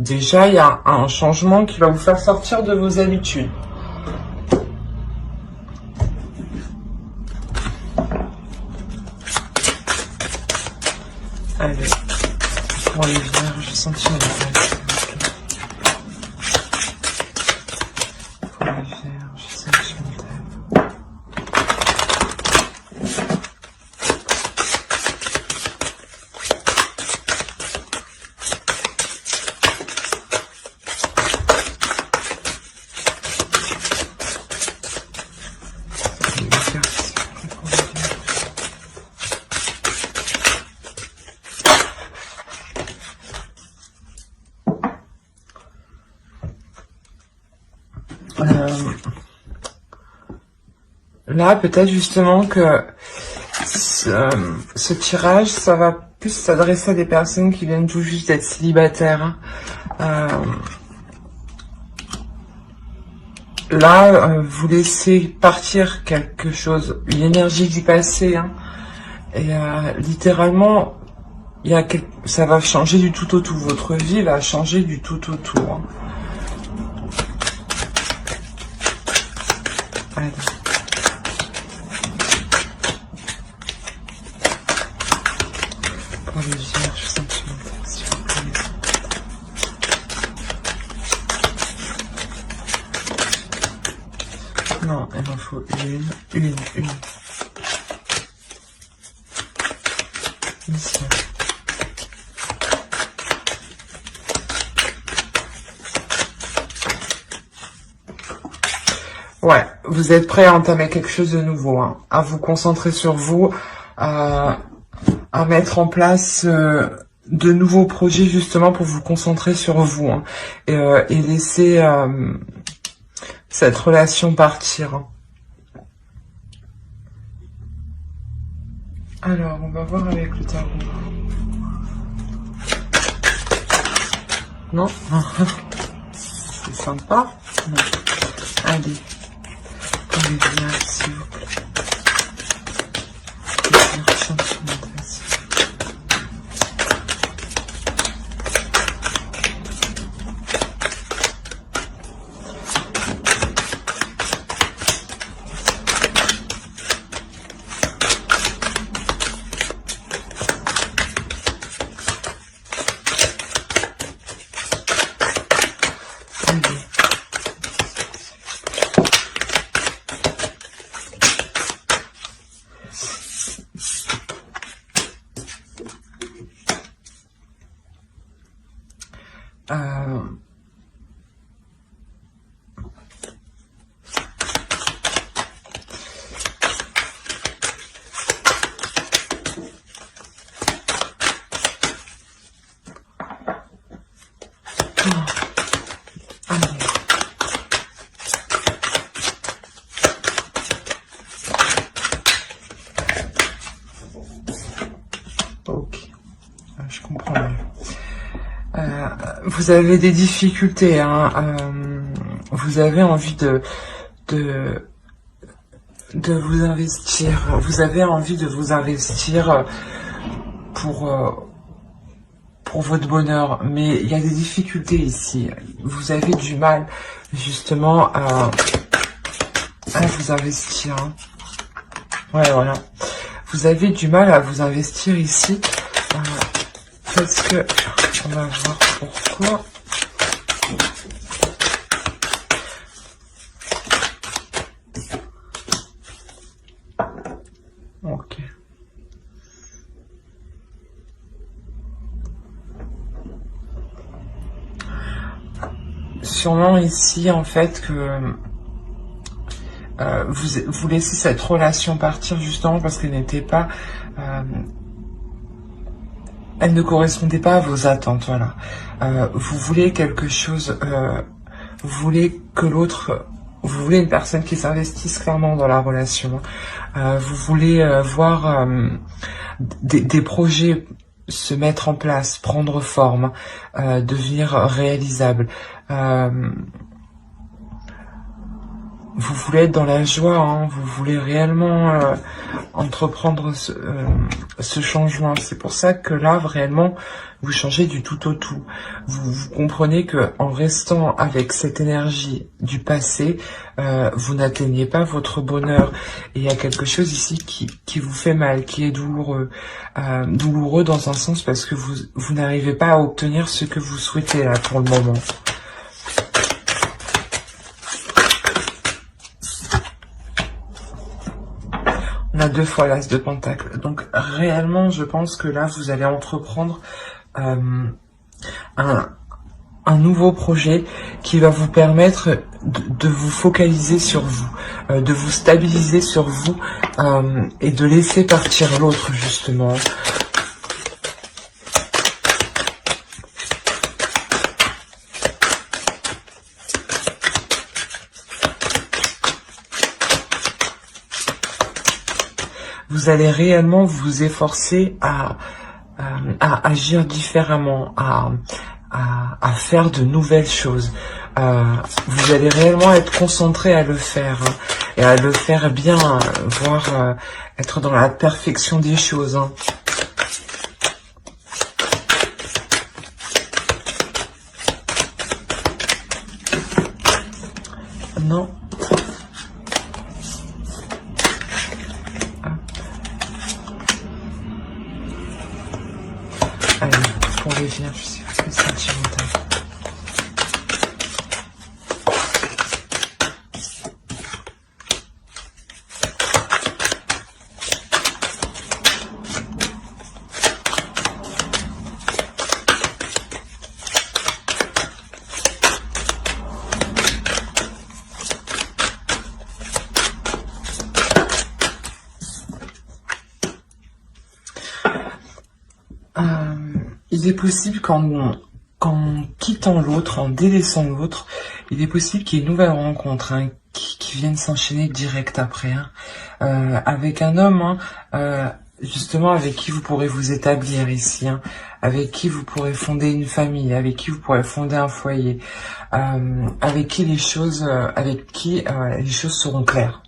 Déjà, il y a un changement qui va vous faire sortir de vos habitudes. Allez, pour les vierges sentimentales. Pour les vierges sentimentales. Là, peut-être justement que ce tirage, ça va plus s'adresser à des personnes qui viennent tout juste d'être célibataires. Là, vous laissez partir quelque chose, une énergie du passé. Et littéralement, ça va changer du tout au tout. Votre vie va changer du tout au tout. Allez. Pour les vierges sentimentales, s'il vous plaît. Non, il m'en faut une. Ici. Ouais, vous êtes prêt à entamer quelque chose de nouveau, à vous concentrer sur vous, à mettre en place de nouveaux projets justement pour vous concentrer sur vous et laisser cette relation partir. Alors, on va voir avec le tarot. Non? C'est sympa? Non. Allez. Pour les vierges, s'il vous plaît. Les vierges sentimentales, s'il vous plaît. Ok, je comprends mieux. Vous avez des difficultés, vous avez envie de vous investir. Vous avez envie de vous investir pour votre bonheur, mais il y a des difficultés ici. Vous avez du mal justement à vous investir. Ouais, voilà. Vous avez du mal à vous investir ici parce que on va voir pourquoi. Ok. Sûrement ici en fait que vous laissez cette relation partir justement parce qu'elle n'était pas elle ne correspondait pas à vos attentes, voilà. Vous voulez quelque chose, vous voulez que l'autre, vous voulez une personne qui s'investisse clairement dans la relation. Vous voulez voir des projets se mettre en place, prendre forme, devenir réalisables. vous voulez être dans la joie, hein, vous voulez réellement entreprendre ce changement. C'est pour ça que là, réellement, vous changez du tout au tout. Vous comprenez que en restant avec cette énergie du passé, vous n'atteignez pas votre bonheur. Et il y a quelque chose ici qui vous fait mal, qui est douloureux. Douloureux dans un sens parce que vous n'arrivez pas à obtenir ce que vous souhaitez là pour le moment. On a 2 fois l'as de pentacle. Donc réellement, je pense que là, vous allez entreprendre un nouveau projet qui va vous permettre de vous focaliser sur vous, de vous stabiliser sur vous et de laisser partir l'autre, justement. Vous allez réellement vous efforcer à agir différemment, à faire de nouvelles choses. Vous allez réellement être concentré à le faire, hein, et à le faire bien, voire être dans la perfection des choses. Hein. Non. Allez, pour les vierges, c'est plus sentimental. Il est possible qu'en quittant l'autre, en délaissant l'autre, il est possible qu'il y ait une nouvelle rencontre, hein, qui vienne s'enchaîner direct après, hein, avec un homme, hein, justement avec qui vous pourrez vous établir ici, hein, avec qui vous pourrez fonder une famille, avec qui vous pourrez fonder un foyer, avec qui les choses seront claires,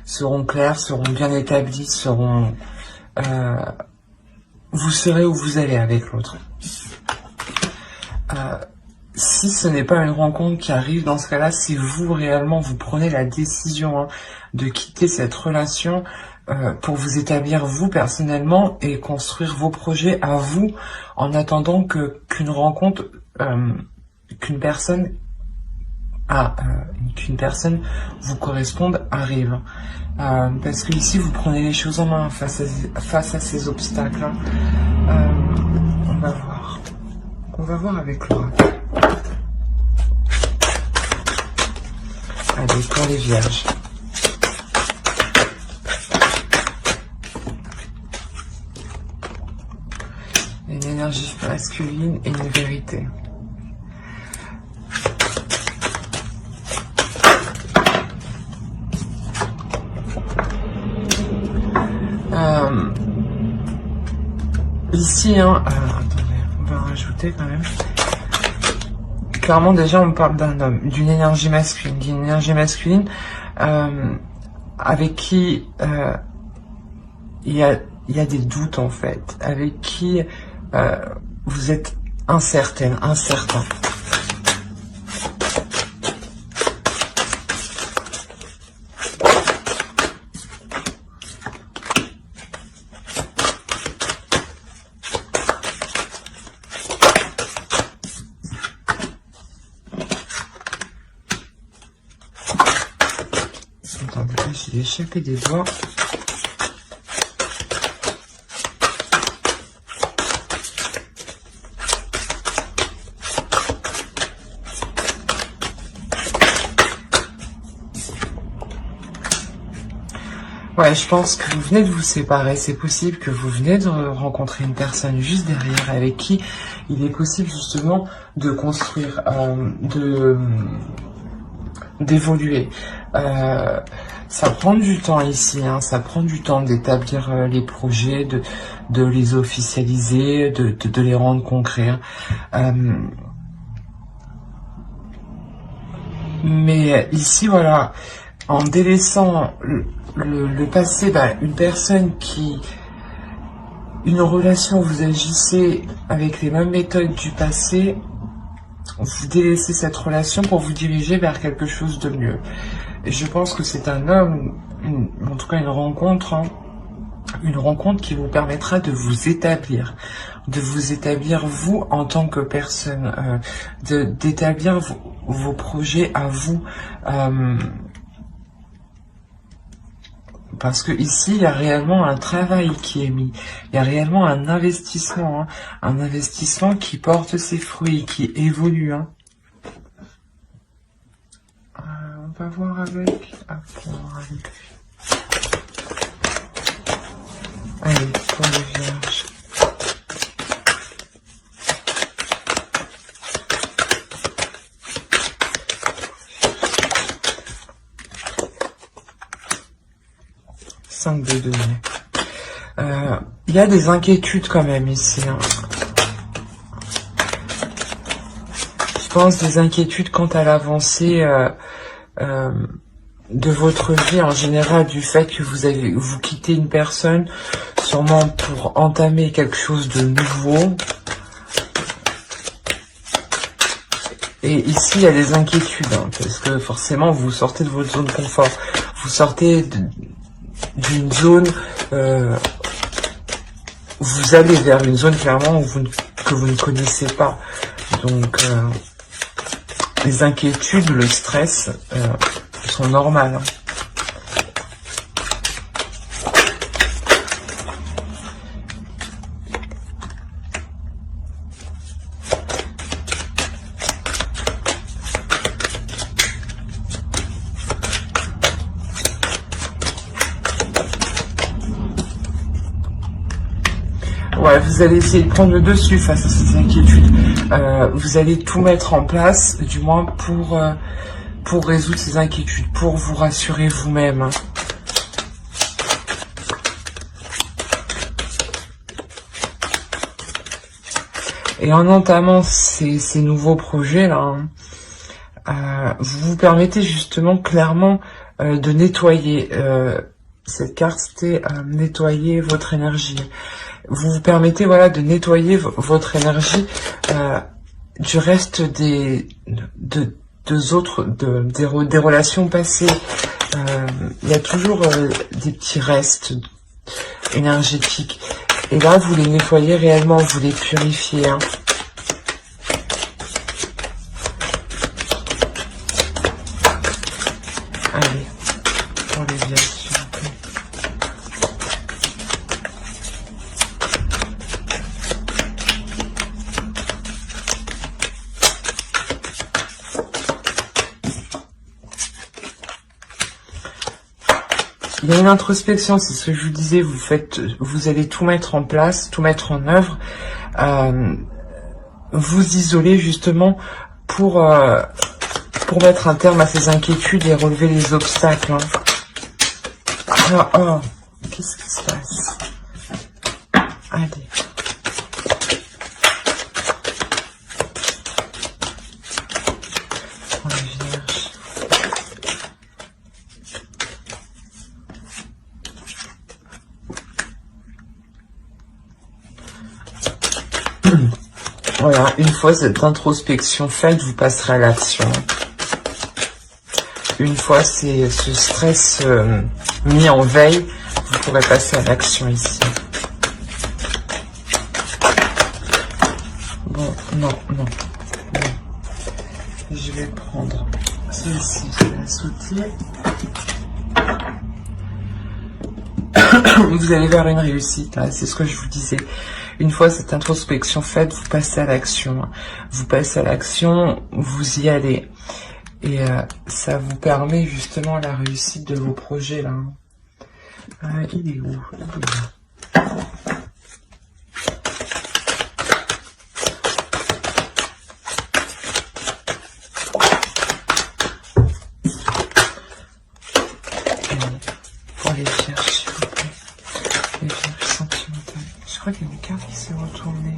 seront bien établies, vous serez où vous allez avec l'autre. Si ce n'est pas une rencontre qui arrive, dans ce cas-là, si vous réellement vous prenez la décision, hein, de quitter cette relation pour vous établir vous personnellement et construire vos projets à vous, en attendant qu'une rencontre, qu'une personne vous corresponde arrive. Parce que ici vous prenez les choses en main face à ces obstacles. Hein. On va voir avec l'oracle. Allez, pour les vierges. Une énergie masculine et une vérité. Ici, hein, attendez, on va rajouter quand même. Clairement, déjà, on parle d'un homme, d'une énergie masculine, avec qui il y a des doutes en fait, avec qui vous êtes incertain. J'ai échappé des doigts. Ouais, je pense que vous venez de vous séparer. C'est possible que vous venez de rencontrer une personne juste derrière avec qui il est possible justement de construire, d'évoluer. Ça prend du temps ici, hein, ça prend du temps d'établir les projets, de les officialiser, de les rendre concrets. Hein. Mais ici, voilà, en délaissant le passé, une personne une relation, vous agissez avec les mêmes méthodes du passé, vous délaissez cette relation pour vous diriger vers quelque chose de mieux. Et je pense que c'est un homme, en tout cas une rencontre qui vous permettra de vous établir vous en tant que personne, d'établir vos projets à vous, parce que ici il y a réellement un travail qui est mis, il y a réellement un investissement qui porte ses fruits, qui évolue. On va voir avec. Allez, pour les vierges. De denier. Il y a des inquiétudes quand même ici. Je pense des inquiétudes quant à l'avancée de votre vie en général, du fait que vous quittez une personne sûrement pour entamer quelque chose de nouveau. Et ici, il y a des inquiétudes, parce que forcément, vous sortez de votre zone de confort. Vous sortez d'une zone, vous allez vers une zone clairement que vous ne connaissez pas. Donc, les inquiétudes, le stress sont normales. Ouais, vous allez essayer de prendre le dessus face à ces inquiétudes. Vous allez tout mettre en place, du moins pour résoudre ces inquiétudes, pour vous rassurer vous-même. Et en entamant ces nouveaux projets-là, vous vous permettez justement clairement de nettoyer. Cette carte, c'était nettoyer votre énergie. Vous vous permettez, voilà, de nettoyer votre énergie du reste des relations passées. Il y a toujours des petits restes énergétiques. Et là, vous les nettoyez réellement, vous les purifiez. Allez, pour les vierges. Il y a une introspection, c'est ce que je vous disais, vous allez tout mettre en place, tout mettre en œuvre, vous isoler justement pour mettre un terme à ces inquiétudes et relever les obstacles. Oh, qu'est-ce qui se passe? Allez. Voilà, une fois cette introspection faite, vous passerez à l'action. Une fois ce stress mis en veille, vous pourrez passer à l'action ici. Bon, non. Bon. Je vais prendre celle-ci, je vais la sauter. Vous allez vers une réussite, c'est ce que je vous disais. Une fois cette introspection faite, vous passez à l'action. Vous passez à l'action, vous y allez. Et ça vous permet justement la réussite de vos projets là. Il est où? Pour les vierges, s'il vous plaît. Les vierges sentimentales. Je crois qu'il y a une carte qui s'est retournée.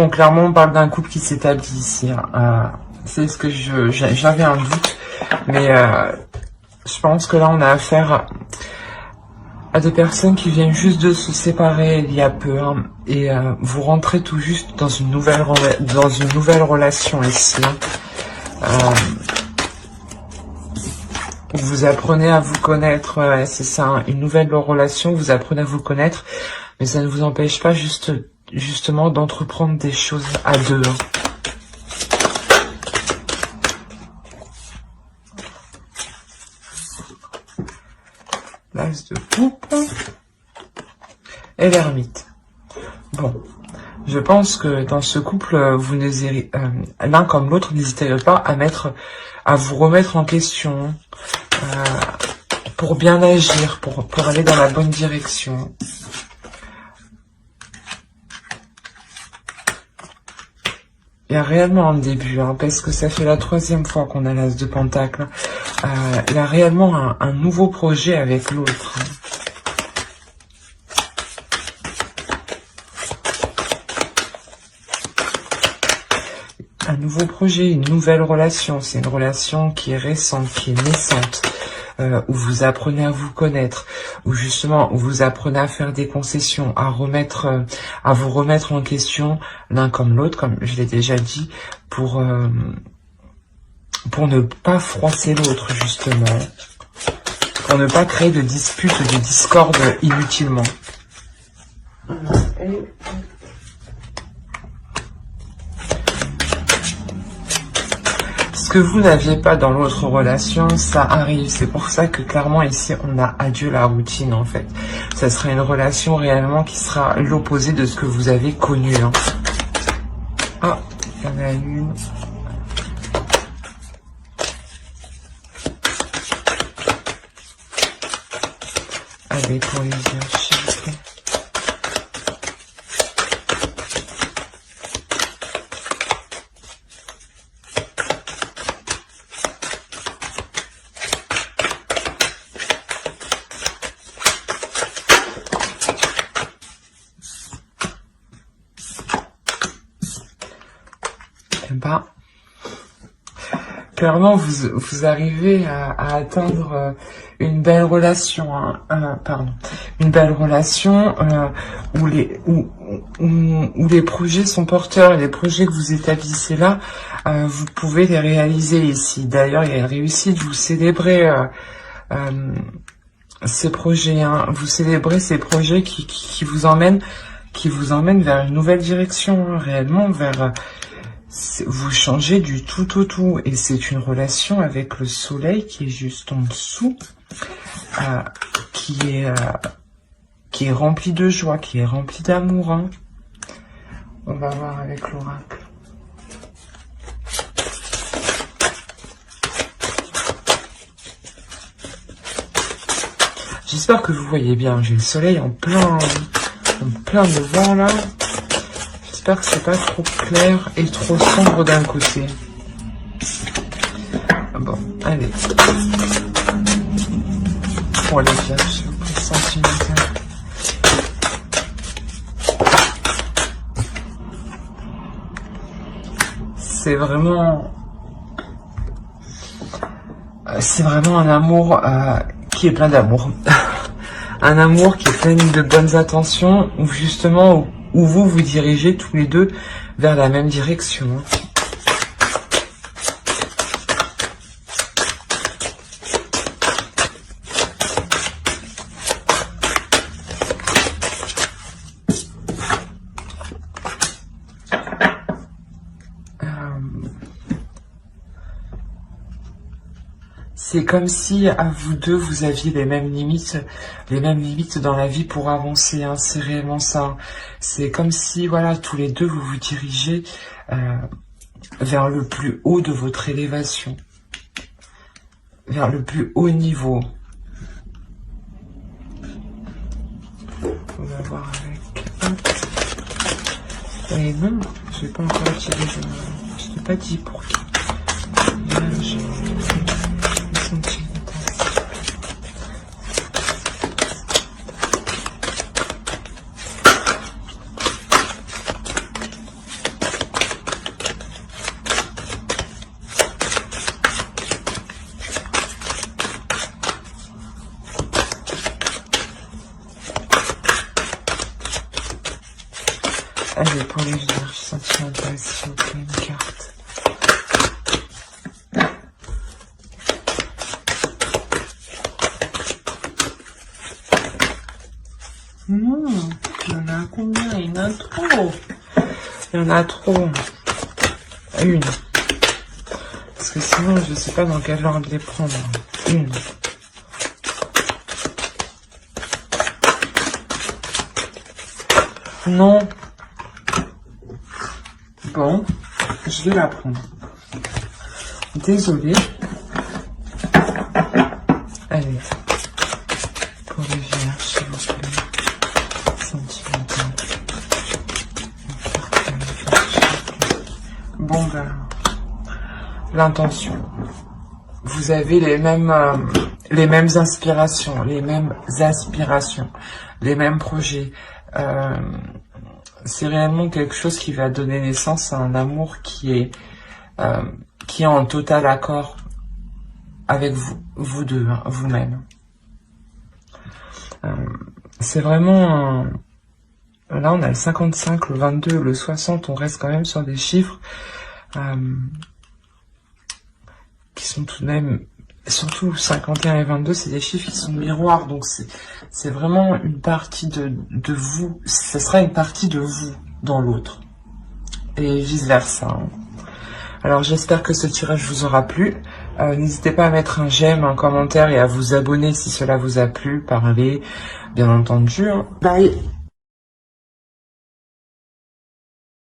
Bon, clairement, on parle d'un couple qui s'établit ici. Hein. C'est ce que j'avais un doute. Mais je pense que là, on a affaire à des personnes qui viennent juste de se séparer il y a peu. Hein, et vous rentrez tout juste dans une nouvelle relation ici. Hein. Vous apprenez à vous connaître, c'est ça, hein, une nouvelle relation, vous apprenez à vous connaître, mais ça ne vous empêche pas justement d'entreprendre des choses à deux. Hein. L'as de coupe et l'ermite. Bon, je pense que dans ce couple, vous n'hésitez l'un comme l'autre, n'hésitez pas à vous remettre en question pour bien agir, pour aller dans la bonne direction. Il y a réellement un début, hein, parce que ça fait la 3e fois qu'on a l'as de pentacle. Il y a réellement un nouveau projet avec l'autre. Hein. Un nouveau projet, une nouvelle relation. C'est une relation qui est récente, qui est naissante, où vous apprenez à vous connaître, où justement où vous apprenez à faire des concessions, à vous remettre en question l'un comme l'autre, comme je l'ai déjà dit, pour ne pas froisser l'autre justement, pour ne pas créer de disputes, de discordes inutilement. Ce que vous n'aviez pas dans l'autre relation, ça arrive. C'est pour ça que clairement ici, on a adieu la routine en fait. Ça sera une relation réellement qui sera l'opposé de ce que vous avez connu. Hein. Ah, il y en a une. Allez, pour les yeux, s'il vous plaît. Clairement, vous arrivez à atteindre une belle relation, hein, une belle relation où les projets sont porteurs, et les projets que vous établissez là, vous pouvez les réaliser ici. D'ailleurs, il y a une réussite, vous célébrez ces projets, hein, vous célébrez ces projets qui vous emmènent vers une nouvelle direction, hein, réellement vers vous changez du tout au tout, et c'est une relation avec le soleil qui est juste en dessous, qui est rempli de joie, qui est rempli d'amour. Hein. On va voir avec l'oracle. J'espère que vous voyez bien. J'ai le soleil en plein devant là. J'espère que c'est pas trop clair et trop sombre d'un côté. Bon, allez. Pour les vierges, s'il vous plaît, sentimental. C'est vraiment un amour qui est plein d'amour. Un amour qui est plein de bonnes intentions, où justement où vous dirigez tous les deux vers la même direction. C'est comme si à vous deux, vous aviez les mêmes limites dans la vie pour avancer. Hein. C'est réellement ça. C'est comme si, voilà, tous les deux, vous vous dirigez vers le plus haut de votre élévation, vers le plus haut niveau. On va voir avec... Et non, je n'ai pas encore attiré. Je ne l'ai pas dit pour qui. Allez, pour les vierges sentimentales, s'il vous plaît, une carte. Il y en a combien? Il y en a trop. Il y en a trop. Une. Parce que sinon, je sais pas dans quel ordre les prendre. Une. Non. Bon, je vais la prendre. Désolée. Allez. Pour les vierges, s'il vous plaît. Sentimental. Bon, ben. L'intention. Vous avez les mêmes inspirations, les mêmes aspirations, les mêmes projets. C'est réellement quelque chose qui va donner naissance à un amour qui est en total accord avec vous deux, hein, vous-même. C'est vraiment là on a le 55, le 22, le 60, on reste quand même sur des chiffres qui sont tout de même, surtout 51 et 22, c'est des chiffres qui sont miroirs, donc c'est vraiment une partie de vous, ce sera une partie de vous dans l'autre, et vice versa. Hein. Alors j'espère que ce tirage vous aura plu, n'hésitez pas à mettre un j'aime, un commentaire et à vous abonner si cela vous a plu, parler, bien entendu. Hein. Bye.